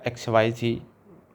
XYZ,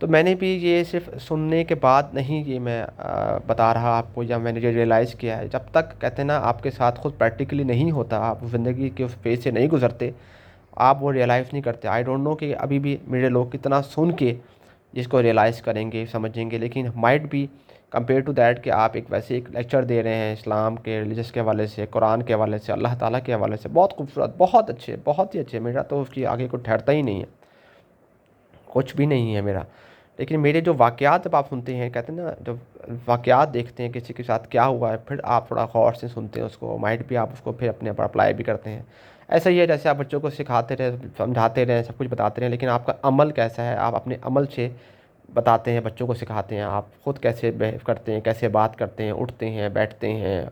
تو میں نے بھی یہ صرف سننے کے بعد نہیں یہ میں بتا رہا آپ کو، یا میں نے یہ ریئلائز کیا ہے، جب تک کہتے ہیں نا آپ کے ساتھ خود پریکٹیکلی نہیں ہوتا، آپ زندگی کے اس فیز سے نہیں گزرتے، آپ وہ ریئلائز نہیں کرتے۔ آئی ڈونٹ نو کہ ابھی بھی میرے لوگ کتنا سن کے جس کو ریئلائز کریں گے، سمجھیں گے، لیکن مائٹ بھی کمپیئر ٹو دیٹ کہ آپ ایک لیکچر دے رہے ہیں اسلام کے ریلیجس کے حوالے سے، قرآن کے حوالے سے، اللہ تعالیٰ کے حوالے سے، بہت خوبصورت، بہت اچھے، بہت ہی اچھے، میرا تو اس کی آگے کو ٹھہرتا ہی نہیں ہے، کچھ بھی نہیں ہے میرا۔ لیکن میرے جو واقعات جب آپ سنتے ہیں، کہتے ہیں نا جب واقعات دیکھتے ہیں کسی کے ساتھ کیا ہوا ہے، پھر آپ تھوڑا غور سے سنتے ہیں اس کو، مائٹ بھی آپ اس کو پھر اپنے اوپر اپلائی بھی کرتے ہیں۔ ایسا ہی ہے جیسے آپ بچوں کو سکھاتے رہے، سمجھاتے رہیں، سب کچھ بتاتے رہیں، لیکن آپ کا عمل کیسا ہے، آپ اپنے عمل سے بتاتے ہیں، بچوں کو سکھاتے ہیں، آپ خود کیسے بیہیو کرتے ہیں، کیسے بات کرتے ہیں، اٹھتے ہیں، بیٹھتے ہیں،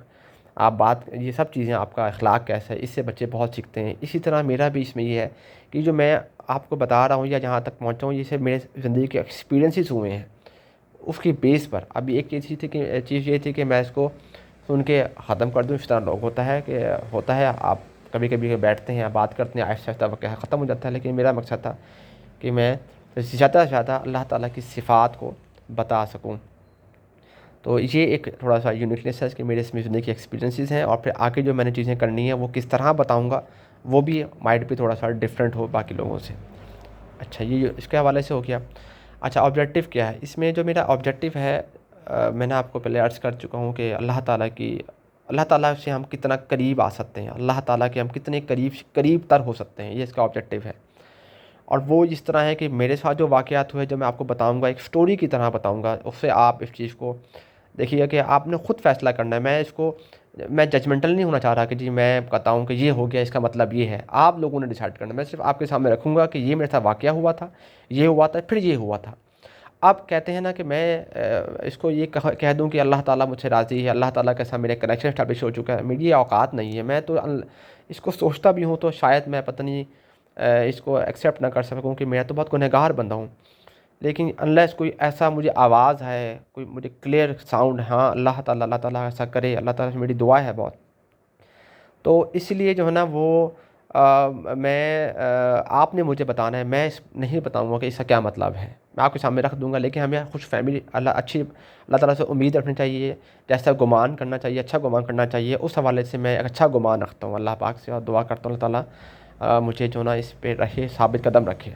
آپ بات، یہ سب چیزیں، آپ کا اخلاق کیسا ہے، اس سے بچے بہت سیکھتے ہیں۔ اسی طرح میرا بھی اس میں یہ ہے کہ جو میں آپ کو بتا رہا ہوں یا جہاں تک پہنچا ہوں، یہ صرف میرے زندگی کے ایکسپیرینسز ہوئے ہیں، اس کی بیس پر۔ ابھی ایک چیز یہ تھی کہ میں اس کو سن کے ختم کر دوں، اس طرح لوگ ہوتا ہے آپ کبھی کبھی بیٹھتے ہیں، بات کرتے ہیں، آہستہ آہستہ وقت ختم ہو جاتا ہے، لیکن میرا مقصد تھا کہ میں زیادہ سے زیادہ اللہ تعالیٰ کی صفات کو بتا سکوں۔ تو یہ ایک تھوڑا سا یونیکنیس ہے کہ میرے اس میں زندگی کے ایکسپیرینسز ہیں، اور پھر آگے جو میں نے چیزیں کرنی ہیں وہ کس طرح بتاؤں گا، وہ بھی مائٹ بھی تھوڑا سا ڈفرینٹ ہو باقی لوگوں سے۔ اچھا، یہ اس کے حوالے سے ہو گیا۔ اچھا، آبجیکٹیو کیا ہے اس میں؟ جو میرا آبجیکٹیو ہے، میں نے آپ کو پہلے عرض کر چکا ہوں کہ اللہ تعالیٰ سے ہم کتنا قریب آ سکتے ہیں، اللہ تعالیٰ کے ہم کتنے قریب تر ہو سکتے ہیں، یہ اس کا آبجیکٹیو ہے۔ اور وہ اس طرح ہے کہ میرے ساتھ جو واقعات ہوئے، جو میں آپ کو بتاؤں گا، ایک سٹوری کی طرح بتاؤں گا، اس سے آپ اس چیز کو دیکھیے کہ آپ نے خود فیصلہ کرنا ہے۔ میں ججمنٹل نہیں ہونا چاہ رہا کہ جی میں بتاؤں کہ یہ ہو گیا، اس کا مطلب یہ ہے، آپ لوگوں نے ڈیسائیڈ کرنا ہے۔ میں صرف آپ کے سامنے رکھوں گا کہ یہ میرے ساتھ واقعہ ہوا تھا، یہ ہوا تھا، پھر یہ ہوا تھا۔ اب کہتے ہیں نا کہ میں اس کو یہ کہہ دوں کہ اللہ تعالیٰ مجھ سے راضی ہے، اللہ تعالیٰ کے ساتھ میرے کنیکشن اسٹیبلش ہو چکا ہے، میری یہ اوقات نہیں ہے۔ میں تو اس کو سوچتا بھی ہوں تو شاید میں پتہ نہیں اس کو ایکسیپٹ نہ کر سکوں کہ میں تو بہت گنہگار بندہ ہوں، لیکن انلیس کوئی ایسا مجھے آواز ہے، کوئی مجھے کلیئر ساؤنڈ، ہاں اللہ تعالیٰ ایسا کرے، اللہ تعالیٰ سے میری دعا ہے بہت، تو اس لیے جو ہے نا وہ آپ نے مجھے بتانا ہے، میں نہیں بتاؤں گا کہ اس کا کیا مطلب ہے، میں آپ کے سامنے رکھ دوں گا، لیکن ہمیں خوش فہمی اللہ تعالیٰ سے امید رکھنی چاہیے، جیسا گمان کرنا چاہیے، اچھا گمان کرنا چاہیے، اس حوالے سے میں ایک اچھا گمان رکھتا ہوں اللہ پاک سے، اور دعا کرتا ہوں اللہ تعالیٰ مجھے جو نا اس پہ رہے، ثابت قدم رکھے۔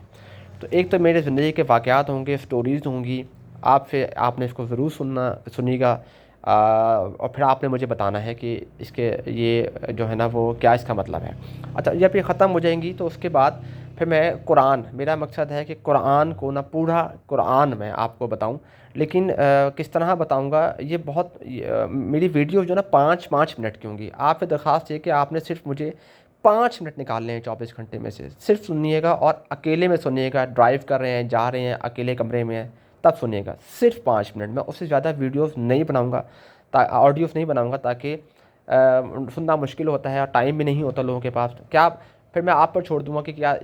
تو ایک تو میرے زندگی کے واقعات ہوں گے، سٹوریز ہوں گی، آپ نے اس کو ضرور سنی گا، اور پھر آپ نے مجھے بتانا ہے کہ اس کے یہ جو ہے نا وہ کیا اس کا مطلب ہے۔ اچھا، جب یہ ختم ہو جائیں گی تو اس کے بعد پھر میں میرا مقصد ہے کہ قرآن کو نا پورا قرآن میں آپ کو بتاؤں، لیکن کس طرح بتاؤں گا، میری ویڈیو جو نا 5 منٹ کی ہوں گی۔ آپ سے درخواست ہے کہ آپ نے صرف مجھے 5 منٹ نکال لیں 24 گھنٹے میں سے، صرف سنیے گا، اور اکیلے میں سنیے گا، ڈرائیو کر رہے ہیں، جا رہے ہیں، اکیلے کمرے میں ہیں، تب سنیے گا، صرف 5 منٹ۔ میں اس سے زیادہ ویڈیوز نہیں بناؤں گا، آڈیوز نہیں بناؤں گا، تاکہ سننا مشکل ہوتا ہے اور ٹائم بھی نہیں ہوتا لوگوں کے پاس۔ پھر میں آپ پر چھوڑ دوں گا کہ کیا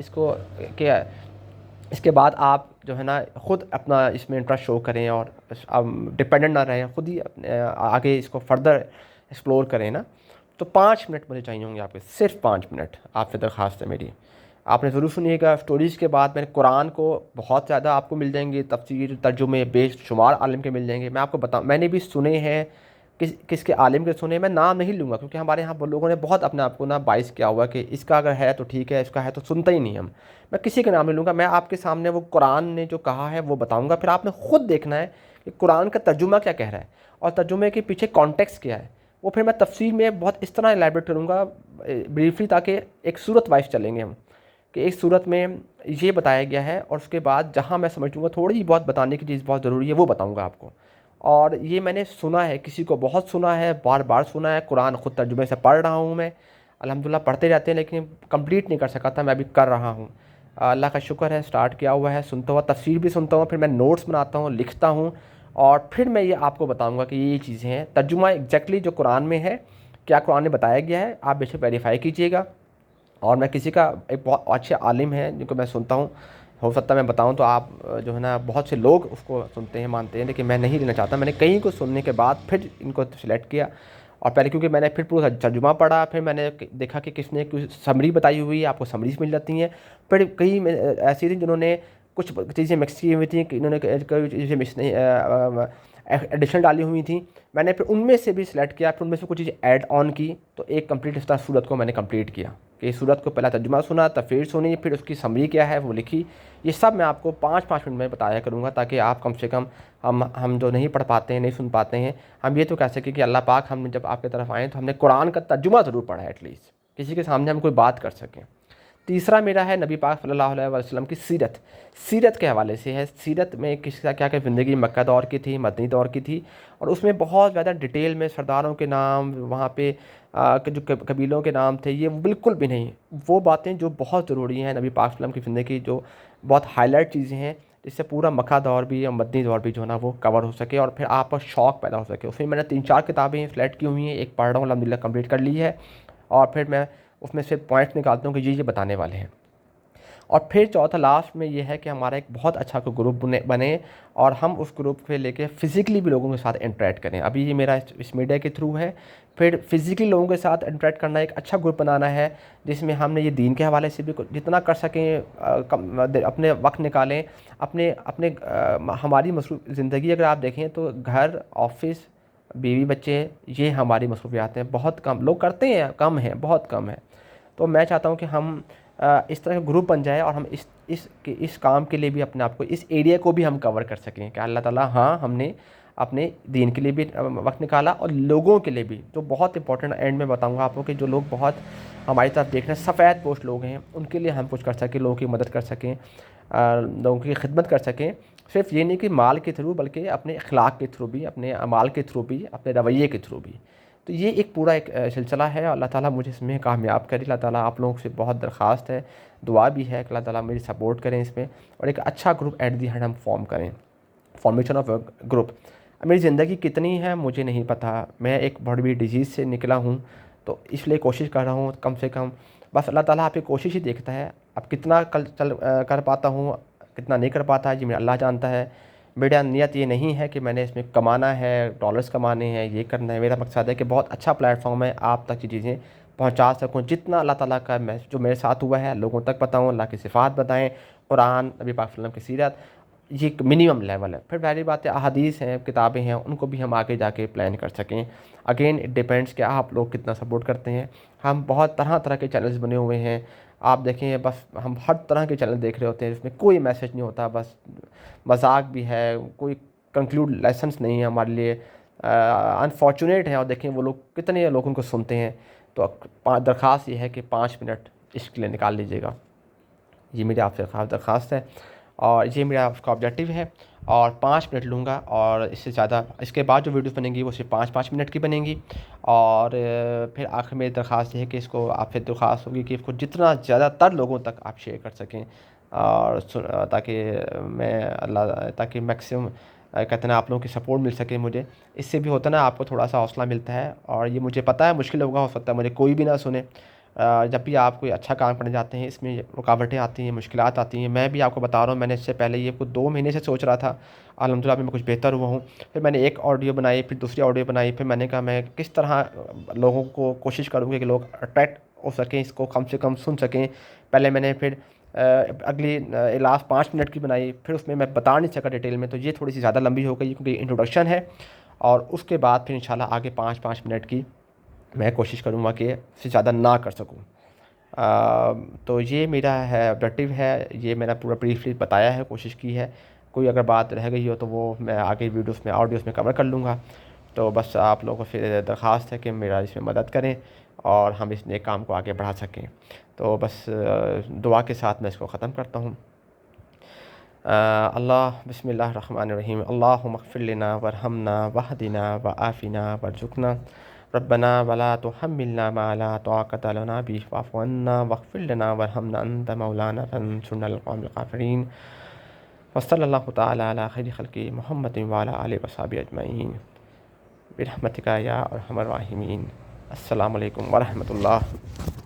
اس کے بعد آپ جو ہے نا خود اپنا اس میں انٹرسٹ شو کریں، اور ڈپینڈنٹ نہ رہیں، خود ہی آگے اس کو فردر ایکسپلور کریں نا۔ تو 5 منٹ مجھے چاہیے ہوں گے آپ کے، صرف 5 منٹ آپ سے درخواست ہے میری۔ آپ نے ضرور سنیے گا۔ سٹوریز کے بعد میں قرآن کو بہت زیادہ آپ کو مل جائیں گے، تفسیر، ترجمے بے شمار عالم کے مل جائیں گے۔ میں آپ کو بتاؤں، میں نے بھی سنے ہیں، کس کے عالم کے سنے، میں نام نہیں لوں گا، کیونکہ ہمارے یہاں لوگوں نے بہت اپنے آپ کو نا باعث کیا ہوا کہ اس کا اگر ہے تو ٹھیک ہے، اس کا ہے تو سنتا ہی نہیں ہم۔ میں کسی کے نام نہیں لوں گا، میں آپ کے سامنے وہ قرآن نے جو کہا ہے وہ بتاؤں گا، پھر آپ نے خود دیکھنا ہے کہ قرآن کا ترجمہ کیا کہہ رہا ہے، اور ترجمے کے پیچھے کانٹیکسٹ کیا ہے، وہ پھر میں تفسیر میں بہت اس طرح ایلیبریٹ کروں گا بریفلی، تاکہ ایک صورت وائز چلیں گے ہم، کہ ایک صورت میں یہ بتایا گیا ہے، اور اس کے بعد جہاں میں سمجھوں گا تھوڑی بہت بتانے کی چیز بہت ضروری ہے، وہ بتاؤں گا آپ کو۔ اور یہ میں نے سنا ہے، کسی کو بہت سنا ہے، بار بار سنا ہے، قرآن خود ترجمے سے پڑھ رہا ہوں میں، الحمدللہ پڑھتے رہتے ہیں، لیکن کمپلیٹ نہیں کر سکا تھا، میں ابھی کر رہا ہوں، اللہ کا شکر ہے، سٹارٹ کیا ہوا ہے، سنتا ہوا، تفسیر بھی سنتا ہوں، پھر میں نوٹس بناتا ہوں، لکھتا ہوں، اور پھر میں یہ آپ کو بتاؤں گا کہ یہ چیزیں ہیں، ترجمہ ایگزیکٹلی جو قرآن میں ہے، کیا قرآن نے بتایا گیا ہے، آپ بے شک ویریفائی کیجیے گا۔ اور میں کسی کا ایک بہت اچھے عالم ہے جن کو میں سنتا ہوں، ہو سکتا ہے میں بتاؤں تو آپ جو ہے نا بہت سے لوگ اس کو سنتے ہیں، مانتے ہیں، لیکن میں نہیں لینا چاہتا۔ میں نے کہیں کو سننے کے بعد پھر ان کو سلیکٹ کیا، اور پہلے کیونکہ میں نے پھر پورا ترجمہ پڑھا، پھر میں نے دیکھا کہ کس نے کوئی سمری بتائی ہوئی ہے، آپ کو سمریز مل جاتی ہیں، پھر کئی ایسی تھیں جنہوں نے کچھ چیزیں مکس کی ہوئی تھیں کہ انہوں نے کوئی چیزیں مکس نہیں ایڈیشنل ڈالی ہوئی تھیں. میں نے پھر ان میں سے بھی سلیکٹ کیا, پھر ان میں سے کچھ چیزیں ایڈ آن کی, تو ایک کمپلیٹ اس طرح صورت کو میں نے کمپلیٹ کیا کہ صورت کو پہلا ترجمہ سنا, تفسیر سنی, پھر اس کی سمری کیا ہے وہ لکھی. یہ سب میں آپ کو 5 منٹ میں بتایا کروں گا تاکہ آپ کم سے کم ہم جو نہیں پڑھ پاتے ہیں, نہیں سن پاتے ہیں, ہم یہ تو کہہ سکیں کہ اللہ پاک ہم جب آپ کی طرف آئیں تو ہم نے قرآن کا ترجمہ ضرور پڑھا ہے, ایٹ لیسٹ کسی کے سامنے ہم کوئی بات کر سکیں. تیسرا میرا ہے نبی پاک صلی اللہ علیہ وسلم کی سیرت کے حوالے سے ہے. سیرت میں کس کا کیا کہ زندگی مکہ دور کی تھی, مدنی دور کی تھی, اور اس میں بہت زیادہ ڈیٹیل میں سرداروں کے نام, وہاں پہ جو قبیلوں کے نام تھے, یہ بالکل بھی نہیں. وہ باتیں جو بہت ضروری ہیں نبی پاک صلی اللہ علیہ وسلم کی زندگی, جو بہت ہائی لائٹ چیزیں ہیں, جس سے پورا مکہ دور بھی اور مدنی دور بھی جو ہے نا وہ کور ہو سکے اور پھر آپ پر شوق پیدا ہو سکے. اس میں نے 3-4 کتابیں سلیکٹ کی ہوئی ہیں, ایک پڑھ رہا ہوں الحمدللہ, کمپلیٹ کر لی ہے, اور پھر میں اس میں سے پوائنٹس نکالتا ہوں کہ یہ بتانے والے ہیں. اور پھر چوتھا لاسٹ میں یہ ہے کہ ہمارا ایک بہت اچھا کوئی گروپ بنے اور ہم اس گروپ کو لے کے فزیکلی بھی لوگوں کے ساتھ انٹریکٹ کریں. ابھی یہ میرا اس میڈیا کے تھرو ہے, پھر فزیکلی لوگوں کے ساتھ انٹریکٹ کرنا, ایک اچھا گروپ بنانا ہے جس میں ہم نے یہ دین کے حوالے سے بھی جتنا کر سکیں اپنے وقت نکالیں. ہماری مصروف زندگی اگر آپ دیکھیں تو گھر, آفس, بیوی بچے, یہ ہماری مصروفیات ہیں. بہت کم لوگ کرتے ہیں, کم ہیں, بہت کم ہیں. تو میں چاہتا ہوں کہ ہم اس طرح کا گروپ بن جائے اور ہم اس کام کے لیے بھی اپنے آپ کو, اس ایریا کو بھی ہم کور کر سکیں کہ اللہ تعالیٰ ہاں ہم نے اپنے دین کے لیے بھی وقت نکالا, اور لوگوں کے لیے بھی, جو بہت امپورٹنٹ اینڈ میں بتاؤں گا آپ کو کہ جو لوگ بہت ہماری طرف دیکھ رہے ہیں, سفید پوش لوگ ہیں, ان کے لیے ہم کچھ کر سکیں, لوگوں کی مدد کر سکیں, لوگوں کی خدمت کر سکیں. صرف یہ نہیں کہ مال کے تھرو, بلکہ اپنے اخلاق کے تھرو بھی, اپنے اعمال کے تھرو بھی, اپنے رویے کے تھرو بھی. تو یہ ایک پورا ایک سلسلہ ہے, اور اللہ تعالیٰ مجھے اس میں کامیاب کرے. اللہ تعالیٰ آپ لوگوں سے بہت درخواست ہے, دعا بھی ہے کہ اللہ تعالیٰ میری سپورٹ کریں اس میں, اور ایک اچھا گروپ ایٹ دی اینڈ ہم فارم کریں. Formation of group. میری زندگی کتنی ہے مجھے نہیں پتہ, میں ایک بڑی بڑی ڈیزیز سے نکلا ہوں, تو اس لیے کوشش کر رہا ہوں کم سے کم. بس اللہ تعالیٰ آپ کی کوشش ہی دیکھتا ہے, اب کتنا کر پاتا ہوں, کتنا نہیں کر پاتا, یہ میرا اللہ جانتا ہے. میرا نیت یہ نہیں ہے کہ میں نے اس میں کمانا ہے, ڈالرز کمانے ہیں, یہ کرنا ہے. میرا مقصد ہے کہ بہت اچھا پلیٹ فارم ہے, آپ تک یہ چیزیں پہنچا سکوں. جتنا اللہ تعالیٰ کا جو میرے ساتھ ہوا ہے لوگوں تک بتاؤں, اللہ کی صفات بتائیں, قرآن, نبی پاک صلی اللہ علیہ وسلم کی سیرت, یہ ایک منیمم لیول ہے. پھر پہلی بات ہے احادیث ہیں, کتابیں ہیں, ان کو بھی ہم آگے جا کے پلان کر سکیں. اگین اٹ ڈیپینڈس کہ آپ لوگ کتنا سپورٹ کرتے ہیں. ہم بہت طرح کے چینلز بنے ہوئے ہیں, آپ دیکھیں, بس ہم ہر طرح کے چینل دیکھ رہے ہوتے ہیں, اس میں کوئی میسج نہیں ہوتا, بس مذاق بھی ہے, کوئی کنکلوڈ لیسنس نہیں ہے ہمارے لیے, انفارچونیٹ ہے. اور دیکھیں وہ لوگ کتنے لوگ ان کو سنتے ہیں. تو درخواست یہ ہے کہ 5 منٹ اس کے لیے نکال لیجیے گا. یہ میری آپ سے درخواست ہے, اور یہ میرا اس کا آبجیکٹیو ہے. اور 5 منٹ لوں گا, اور اس سے زیادہ اس کے بعد جو ویڈیوز بنیں گی وہ صرف 5 منٹ کی بنیں گی. اور پھر آخر میں درخواست یہ ہے کہ اس کو آپ سے درخواست ہوگی کہ اس کو جتنا زیادہ تر لوگوں تک آپ شیئر کر سکیں, اور تاکہ میکسیمم کہتے ہیں آپ لوگوں کی سپورٹ مل سکے مجھے. اس سے بھی ہوتا ہے نا, آپ کو تھوڑا سا حوصلہ ملتا ہے. اور یہ مجھے پتہ ہے مشکل ہوگا, ہو سکتا ہے مجھے کوئی بھی نہ سنے. جب بھی آپ کوئی اچھا کام کرنے جاتے ہیں, اس میں رکاوٹیں آتی ہیں, مشکلات آتی ہیں. میں بھی آپ کو بتا رہا ہوں, میں نے اس سے پہلے یہ کچھ 2 مہینے سے سوچ رہا تھا, الحمدللہ میں کچھ بہتر ہوا ہوں. پھر میں نے ایک آڈیو بنائی, پھر دوسری آڈیو بنائی, پھر میں نے کہا میں کس طرح لوگوں کو کوشش کروں گی کہ لوگ اٹریکٹ ہو سکیں, اس کو کم سے کم سن سکیں. پہلے میں نے پھر اگلی لاسٹ 5 منٹ کی بنائی, پھر اس میں بتا نہیں سکا ڈیٹیل میں, تو یہ تھوڑی سی زیادہ لمبی ہو گئی کیونکہ انٹروڈکشن ہے. اور اس کے بعد پھر انشاءاللہ آگے 5 منٹ کی میں کوشش کروں گا کہ اس سے زیادہ نہ کر سکوں. تو یہ میرا ہے آبجیکٹیو ہے, یہ میرا پورا بریفلی بتایا ہے, کوشش کی ہے. کوئی اگر بات رہ گئی ہو تو وہ میں آگے ویڈیوز میں, آڈیوز میں کور کر لوں گا. تو بس آپ لوگوں کو پھر درخواست ہے کہ میرا اس میں مدد کریں اور ہم اس نیک کام کو آگے بڑھا سکیں. تو بس دعا کے ساتھ میں اس کو ختم کرتا ہوں. اللہ بسم اللہ الرحمن الرحیم. اللہم اغفر لنا ورحمنا واہدنا وعافنا وارزقنا ربنا ولا تحملنا ما لا طاقة لنا به واعف عنا واغفر لنا وارحمنا انت مولانا فانصرنا على القوم الكافرين. وصلی اللہ تعالی علی خیر خلق محمد وعلی آلہ وصحبہ اجمعین برحمتک یا ارحم الراحمین. السلام علیکم ورحمۃ اللہ.